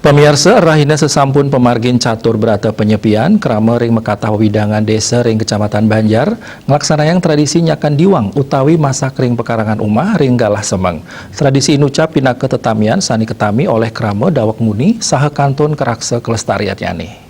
Pemirsa, rahina sesampun pemargin catur berata penyepian, krama ring mekatah widangan desa ring kecamatan Banjar, ngelaksanayang tradisi nyakan diwang utawi masak ring pekarangan umah ring galah semeng. Tradisi inucap pinaka tetamian sani ketami oleh krama dawak muni saha kantun keraksa kelestarian yani.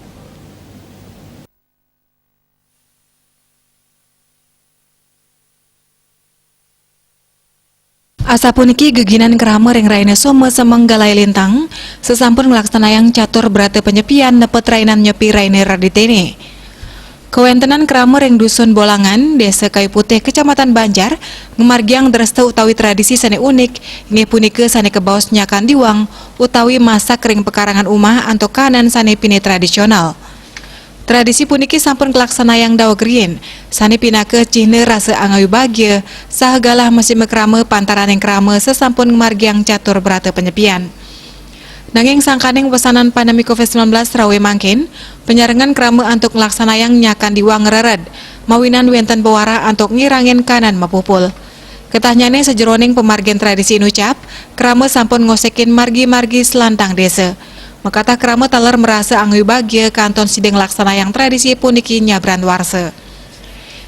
Asa puniki geginan krama ring raina soma semeng galai lintang, sesampun ngelaksanayang catur berata penyepian nepet rainan nyepi raine raditene. Kewentenan krama ring dusun Bolangan, desa Kayu Putih, kecamatan Banjar, ngemargiang dresta utawi tradisi sane unik, nge punike sane kebaos nyakan diwang, utawi masak ring pekarangan umah anto kanan sane pine tradisional. Tradisi puniki sampun kelaksanayang dawag rien, sani pinake cihne rasa angawi bagya, sahagalah masih mekrame pantaran yang krame sesampun margiang catur berata penyepian. Nanging sangkaning pesanan pandemi COVID-19 rawe mangkin, penyarengan krame antuk ngelaksanayang nyakan diwang ngerered, mawinan wenten pewara antuk ngirangin kanan mapupul. Ketahnyane sejeroning pemargian tradisi inucap, krame sampun ngosekin margi-margi selantang desa. Makata krama taler merasa angui bahagia kanton sideng laksana yang tradisi puniki nyabran warse.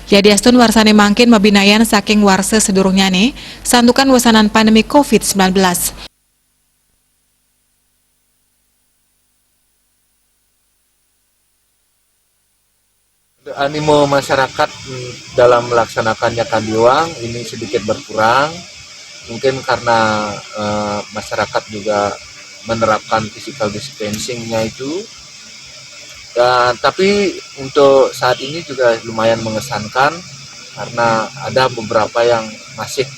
Yadiastun warsane mangkin mabinayan saking warse sedurungnya nih, santukan wasanan pandemi COVID-19. Animo masyarakat dalam melaksanakan nyakan diwang ini sedikit berkurang, mungkin karena masyarakat juga menerapkan physical distancing-nya itu. Dan tapi untuk saat ini juga lumayan mengesankan karena ada beberapa yang masih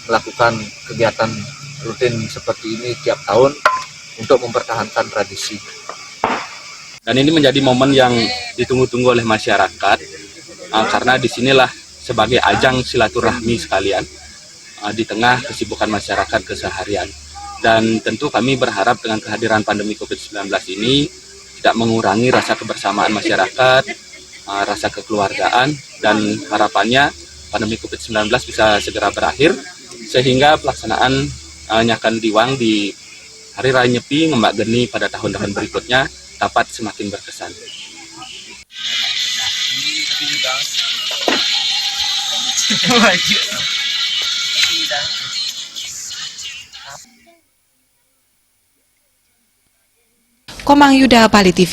melakukan kegiatan rutin seperti ini tiap tahun untuk mempertahankan tradisi. Dan ini menjadi momen yang ditunggu-tunggu oleh masyarakat karena disinilah sebagai ajang silaturahmi sekalian di tengah kesibukan masyarakat keseharian. Dan tentu kami berharap dengan kehadiran pandemi COVID-19 ini tidak mengurangi rasa kebersamaan masyarakat, rasa kekeluargaan, dan harapannya pandemi COVID-19 bisa segera berakhir sehingga pelaksanaan nyakan diwang di Hari Raya Nyepi Ngembak Geni pada tahun-tahun berikutnya dapat semakin berkesan. Komang Yuda, Pali TV.